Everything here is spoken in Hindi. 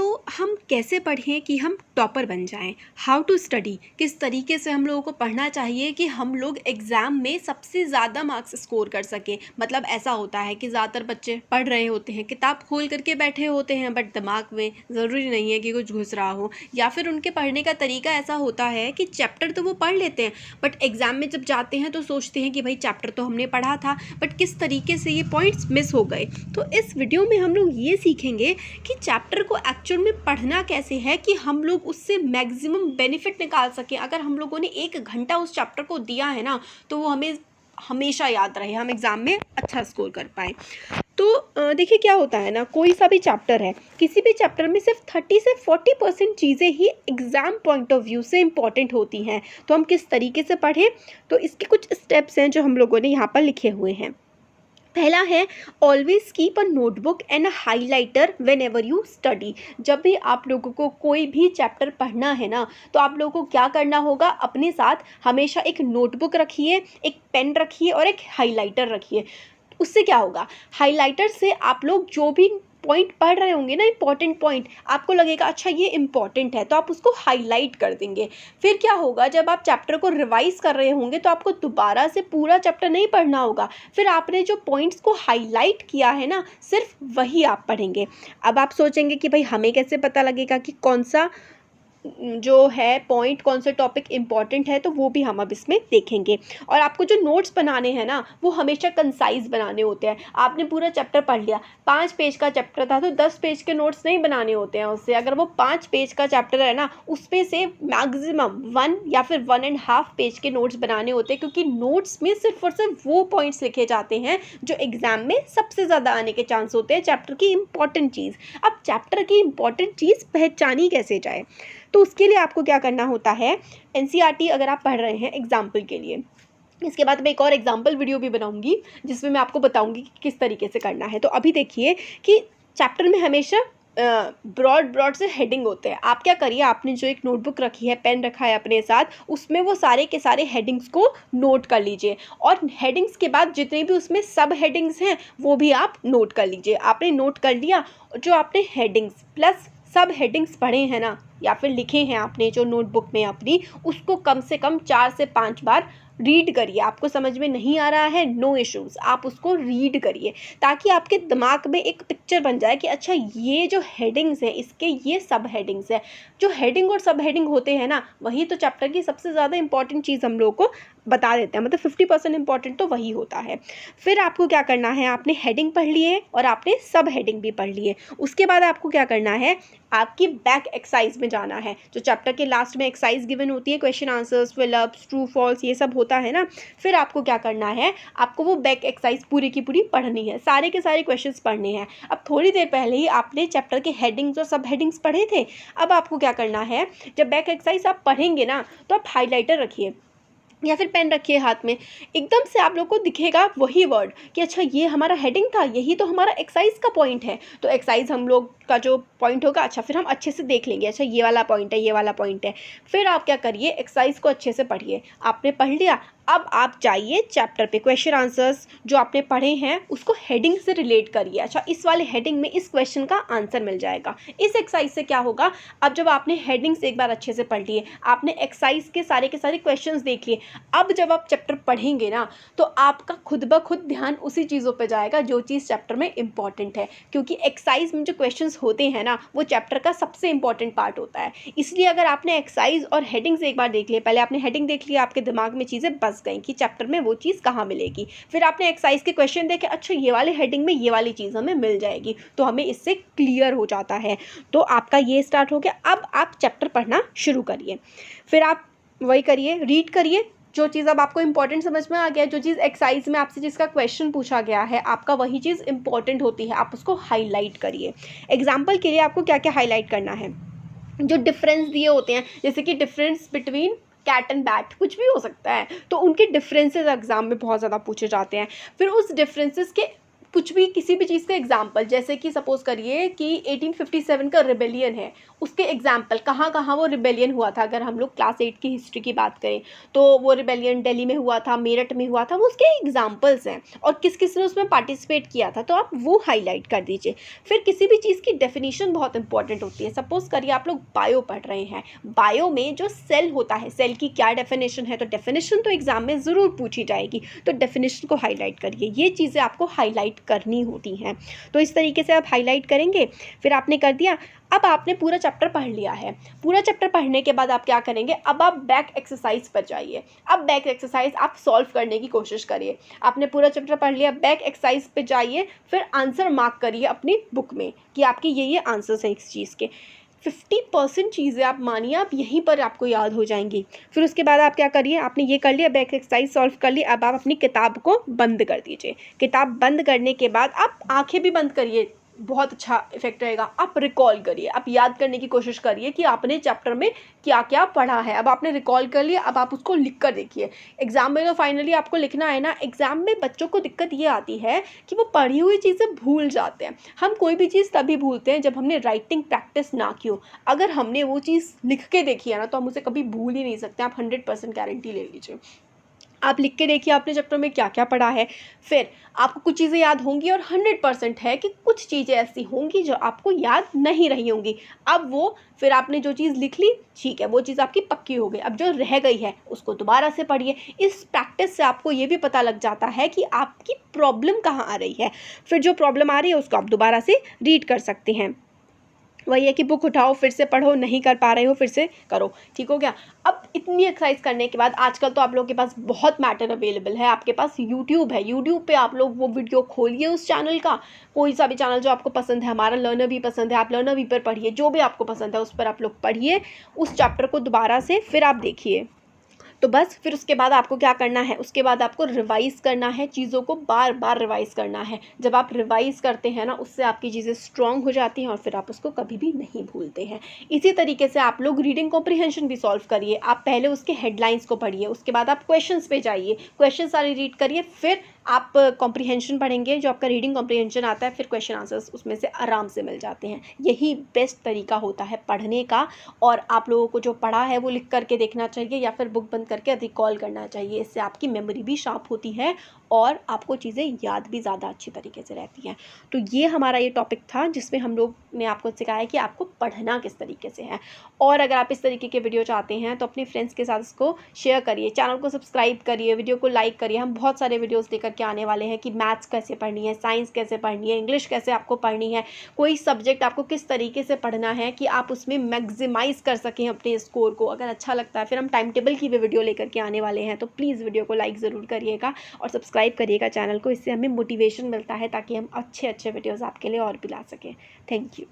तो हम कैसे पढ़ें कि हम टॉपर बन जाएं? हाउ टू स्टडी, किस तरीके से हम लोगों को पढ़ना चाहिए कि हम लोग एग्ज़ाम में सबसे ज़्यादा मार्क्स स्कोर कर सकें। मतलब ऐसा होता है कि ज़्यादातर बच्चे पढ़ रहे होते हैं, किताब खोल करके बैठे होते हैं, बट दिमाग में ज़रूरी नहीं है कि कुछ घुस रहा हो, या फिर उनके पढ़ने का तरीका ऐसा होता है कि चैप्टर तो वो पढ़ लेते हैं, बट एग्ज़ाम में जब जाते हैं तो सोचते हैं कि भाई चैप्टर तो हमने पढ़ा था, बट किस तरीके से ये पॉइंट्स मिस हो गए। तो इस वीडियो में हम लोग ये सीखेंगे कि चैप्टर को एक्चुअल में पढ़ना कैसे है कि हम लोग उससे मैक्सिमम बेनिफिट निकाल सकें। अगर हम लोगों ने 1 घंटा उस चैप्टर को दिया है ना, तो वो हमें हमेशा याद रहे, हम एग्ज़ाम में अच्छा स्कोर कर पाएँ। तो देखिए क्या होता है ना, कोई सा भी चैप्टर है, किसी भी चैप्टर में सिर्फ 30 से 40% चीज़ें ही एग्ज़ाम पॉइंट ऑफ व्यू से इम्पॉर्टेंट होती हैं। तो हम किस तरीके से पढ़ें, तो इसके कुछ स्टेप्स हैं जो हम लोगों ने यहाँ पर लिखे हुए हैं। पहला है, always keep a notebook and a highlighter when ever you study. जब भी आप लोगों को कोई भी चैप्टर पढ़ना है ना, तो आप लोगों को क्या करना होगा, अपने साथ हमेशा एक नोटबुक रखिए, एक पेन रखिए और एक हाईलाइटर रखिए। उससे क्या होगा, हाईलाइटर से आप लोग जो भी पॉइंट पढ़ रहे होंगे ना, इंपॉर्टेंट पॉइंट, आपको लगेगा अच्छा ये इंपॉर्टेंट है, तो आप उसको हाईलाइट कर देंगे। फिर क्या होगा, जब आप चैप्टर को रिवाइज कर रहे होंगे तो आपको दोबारा से पूरा चैप्टर नहीं पढ़ना होगा, फिर आपने जो पॉइंट्स को हाईलाइट किया है ना, सिर्फ वही आप पढ़ेंगे। अब आप सोचेंगे कि भाई हमें कैसे पता लगेगा कि कौन सा जो है पॉइंट, कौन सा टॉपिक इम्पॉर्टेंट है, तो वो भी हम अब इसमें देखेंगे। और आपको जो नोट्स बनाने हैं ना, वो हमेशा कंसाइज बनाने होते हैं। आपने पूरा चैप्टर पढ़ लिया, 5 पेज का चैप्टर था, तो 10 पेज के नोट्स नहीं बनाने होते हैं उससे। अगर वो 5 पेज का चैप्टर है ना, उसमें से मैक्सिमम 1 या फिर 1.5 पेज के नोट्स बनाने होते हैं, क्योंकि नोट्स में सिर्फ और सिर्फ वो पॉइंट्स लिखे जाते हैं जो एग्जाम में सबसे ज़्यादा आने के चांस होते हैं, चैप्टर की इंपॉर्टेंट चीज़। अब चैप्टर की इंपॉर्टेंट चीज़ पहचानी कैसे जाए, तो उसके लिए आपको क्या करना होता है, एनसीईआरटी अगर आप पढ़ रहे हैं एग्जाम्पल के लिए, इसके बाद मैं एक और एग्जाम्पल वीडियो भी बनाऊंगी जिसमें मैं आपको बताऊंगी कि किस तरीके से करना है। तो अभी देखिए कि चैप्टर में हमेशा ब्रॉड से हेडिंग होते हैं। आप क्या करिए, आपने जो एक नोटबुक रखी है, पेन रखा है अपने साथ, उसमें वो सारे के सारे हेडिंग्स को नोट कर लीजिए, और हेडिंग्स के बाद जितने भी उसमें सब हेडिंग्स हैं वो भी आप नोट कर लीजिए। आपने नोट कर लिया, जो आपने हेडिंग्स प्लस सब हेडिंग्स पढ़े हैं ना, या फिर लिखे हैं आपने जो नोटबुक में अपनी, उसको कम से कम 4 से 5 बार रीड करिए। आपको समझ में नहीं आ रहा है, नो इश्यूज़, आप उसको रीड करिए, ताकि आपके दिमाग में एक पिक्चर बन जाए कि अच्छा ये जो हेडिंग्स हैं, इसके ये सब हेडिंग्स हैं। जो हेडिंग और सब हेडिंग होते हैं ना, वही तो चैप्टर की सबसे ज़्यादा इंपॉर्टेंट चीज़ हम लोग को बता देते हैं, मतलब 50% इंपॉर्टेंट तो वही होता है। फिर आपको क्या करना है, आपने हेडिंग पढ़ लिए और आपने सब हेडिंग भी पढ़ लिए। उसके बाद आपको क्या करना है, आपकी बैक एक्सरसाइज में जाना है। जो चैप्टर के लास्ट में एक्सरसाइज गिवन होती है, question answers, fill ups, true false, ये सब होता है ना, फिर आपको क्या करना है, आपको वो बैक एक्सरसाइज पूरी की पूरी पढ़नी है, सारे के सारे क्वेश्चंस पढ़ने हैं। अब थोड़ी देर पहले ही आपने चैप्टर के हेडिंग्स और सब हेडिंग्स पढ़े थे। अब आपको क्या करना है, जब बैक एक्सरसाइज आप पढ़ेंगे ना, तो आप हाईलाइटर रखिए या फिर पेन रखिए हाथ में, एकदम से आप लोग को दिखेगा वही वर्ड कि अच्छा ये हमारा हेडिंग था, यही तो हमारा एक्सरसाइज का पॉइंट है। तो एक्सरसाइज हम लोग का जो पॉइंट होगा, अच्छा फिर हम अच्छे से देख लेंगे, अच्छा ये वाला पॉइंट है, ये वाला पॉइंट है। फिर आप क्या करिए, एक्सरसाइज को अच्छे से पढ़िए। आपने पढ़ लिया, अब आप जाइए चैप्टर पे, क्वेश्चन आंसर्स जो आपने पढ़े हैं उसको हेडिंग से रिलेट करिए। अच्छा इस वाले हेडिंग में इस क्वेश्चन का आंसर मिल जाएगा। इस एक्सरसाइज से क्या होगा, अब जब आपने हेडिंग्स एक बार अच्छे से पढ़ लिए, आपने एक्सरसाइज के सारे क्वेश्चंस देख लिए, अब जब आप चैप्टर पढ़ेंगे ना, तो आपका खुद ब खुद ध्यान उसी चीज़ों पे जाएगा जो चीज़ चैप्टर में इंपॉर्टेंट है, क्योंकि एक्सरसाइज में जो क्वेश्चंस होते हैं ना, वो चैप्टर का सबसे इंपॉर्टेंट पार्ट होता है। इसलिए अगर आपने एक्सरसाइज और हेडिंग्स एक बार देख लिए, पहले आपने हेडिंग देख लिया, आपके दिमाग में चीज़ें बस गई कि चैप्टर में वो चीज़ कहाँ मिलेगी, फिर आपने एक्सरसाइज के क्वेश्चन देखे, अच्छा ये वाले हेडिंग में ये वाली चीज़ हमें मिल जाएगी, तो हमें इससे क्लियर हो जाता है। तो आपका ये स्टार्ट हो गया। अब आप चैप्टर पढ़ना शुरू करिए, फिर आप वही करिए, रीड करिए। जो चीज़ अब आपको इंपॉर्टेंट समझ में आ गया, जो चीज़ एक्सरसाइज में आपसे जिसका क्वेश्चन पूछा गया है, आपका वही चीज़ इंपॉर्टेंट होती है, आप उसको हाईलाइट करिए। एग्जाम्पल के लिए आपको क्या क्या हाईलाइट करना है, जो डिफरेंस दिए होते हैं, जैसे कि difference between cat and bat, कुछ भी हो सकता है, तो उनके डिफरेंसेस एग्जाम में बहुत ज़्यादा पूछे जाते हैं। फिर उस डिफरेंसेस के कुछ भी किसी भी चीज़ का एग्जाम्पल, जैसे कि सपोज़ करिए कि 1857 का रिबेलियन है, उसके एग्जाम्पल कहाँ कहाँ वो रिबेलियन हुआ था। अगर हम लोग क्लास 8 की हिस्ट्री की बात करें तो वो रिबेलियन दिल्ली में हुआ था, मेरठ में हुआ था, वो उसके एग्जाम्पल्स हैं और किस किस ने उसमें पार्टिसिपेट किया था, तो आप वो हाईलाइट कर दीजिए। फिर किसी भी चीज़ की डेफिनेशन बहुत इंपॉर्टेंट होती है। सपोज़ करिए आप लोग बायो पढ़ रहे हैं, बायो में जो सेल होता है, सेल की क्या डेफिनेशन है, तो डेफिनेशन तो एग्जाम में ज़रूर पूछी जाएगी, तो डेफिनेशन को हाईलाइट करिए। ये चीज़ें आपको हाईलाइट करनी होती हैं, तो इस तरीके से आप हाईलाइट करेंगे। फिर आपने कर दिया, अब आपने पूरा चैप्टर पढ़ लिया है। पूरा चैप्टर पढ़ने के बाद आप क्या करेंगे, अब आप बैक एक्सरसाइज पर जाइए। अब बैक एक्सरसाइज आप सॉल्व करने की कोशिश करिए। आपने पूरा चैप्टर पढ़ लिया, बैक एक्सरसाइज पे जाइए, फिर आंसर मार्क करिए अपनी बुक में कि आपके ये आंसर्स हैं इस चीज़ के। 50% चीज़ें आप मानिए आप यहीं पर आपको याद हो जाएंगी। फिर उसके बाद आप क्या करिए, आपने ये कर लिया, बैक एक्सरसाइज सॉल्व कर लिया, अब आप अपनी किताब को बंद कर दीजिए। किताब बंद करने के बाद आप आंखें भी बंद करिए, बहुत अच्छा इफेक्ट रहेगा। आप रिकॉल करिए, आप याद करने की कोशिश करिए कि आपने चैप्टर में क्या क्या पढ़ा है। अब आपने रिकॉल कर लिया, अब आप उसको लिख कर देखिए। एग्जाम में तो फाइनली आपको लिखना है ना। एग्जाम में बच्चों को दिक्कत ये आती है कि वो पढ़ी हुई चीज़ें भूल जाते हैं। हम कोई भी चीज़ तभी भूलते हैं जब हमने राइटिंग प्रैक्टिस ना की हो। अगर हमने वो चीज़ लिख के देखी है ना, तो हम उसे कभी भूल ही नहीं सकते। आप 100% गारंटी ले लीजिए। आप लिख के देखिए आपने चैप्टर में क्या क्या पढ़ा है, फिर आपको कुछ चीज़ें याद होंगी और 100% है कि कुछ चीज़ें ऐसी होंगी जो आपको याद नहीं रही होंगी। अब वो फिर आपने जो चीज़ लिख ली, ठीक है, वो चीज़ आपकी पक्की हो गई। अब जो रह गई है उसको दोबारा से पढ़िए। इस प्रैक्टिस से आपको ये भी पता लग जाता है कि आपकी प्रॉब्लम कहाँ आ रही है। फिर जो प्रॉब्लम आ रही है उसको आप दोबारा से रीड कर सकते हैं। वही है कि बुक उठाओ, फिर से पढ़ो, नहीं कर पा रहे हो फिर से करो, ठीक हो गया। अब इतनी एक्सरसाइज करने के बाद आजकल तो आप लोगों के पास बहुत मैटर अवेलेबल है। आपके पास यूट्यूब है, यूट्यूब पे आप लोग वो वीडियो खोलिए उस चैनल का, कोई सा भी चैनल जो आपको पसंद है। हमारा लर्नर भी पसंद है, आप लर्नर भी पर पढ़िए, जो भी आपको पसंद है उस पर आप लोग पढ़िए उस चैप्टर को दोबारा से, फिर आप देखिए। तो बस फिर उसके बाद आपको क्या करना है, उसके बाद आपको रिवाइज़ करना है, चीज़ों को बार बार रिवाइज़ करना है। जब आप रिवाइज़ करते हैं ना, उससे आपकी चीज़ें स्ट्रॉन्ग हो जाती हैं और फिर आप उसको कभी भी नहीं भूलते हैं। इसी तरीके से आप लोग रीडिंग कॉम्प्रिहेंशन भी सॉल्व करिए। आप पहले उसके हेडलाइंस को पढ़िए, उसके बाद आप क्वेश्चंस पे जाइए, क्वेश्चन सारे रीड करिए, फिर आप कॉम्प्रिहेंशन पढ़ेंगे। जो आपका रीडिंग कॉम्प्रिहेंशन आता है, फिर क्वेश्चन आंसर्स उसमें से आराम से मिल जाते हैं। यही बेस्ट तरीका होता है पढ़ने का। और आप लोगों को जो पढ़ा है वो लिख करके देखना चाहिए या फिर बुक बंद करके रिकॉल करना चाहिए। इससे आपकी मेमोरी भी शार्प होती है और आपको चीज़ें याद भी ज़्यादा अच्छी तरीके से रहती हैं। तो ये हमारा ये टॉपिक था जिसमें हम लोग ने आपको सिखाया कि आपको पढ़ना किस तरीके से है। और अगर आप इस तरीके के वीडियो चाहते हैं तो अपने फ्रेंड्स के साथ इसको शेयर करिए, चैनल को सब्सक्राइब करिए, वीडियो को लाइक करिए। हम बहुत सारे वीडियोज़ लेकर के आने वाले हैं कि मैथ्स कैसे पढ़नी है, साइंस कैसे पढ़नी है, इंग्लिश कैसे आपको पढ़नी है, कोई सब्जेक्ट आपको किस तरीके से पढ़ना है कि आप उसमें मैक्सिमाइज़ कर सकें अपने स्कोर को। अगर अच्छा लगता है फिर हम टाइम टेबल की भी वीडियो लेकर के आने वाले हैं। तो प्लीज़ वीडियो को लाइक ज़रूर करिएगा और सब्सक्राइब करिएगा चैनल को। इससे हमें मोटिवेशन मिलता है ताकि हम अच्छे अच्छे वीडियोज़ आपके लिए और भी ला सकें। Thank you.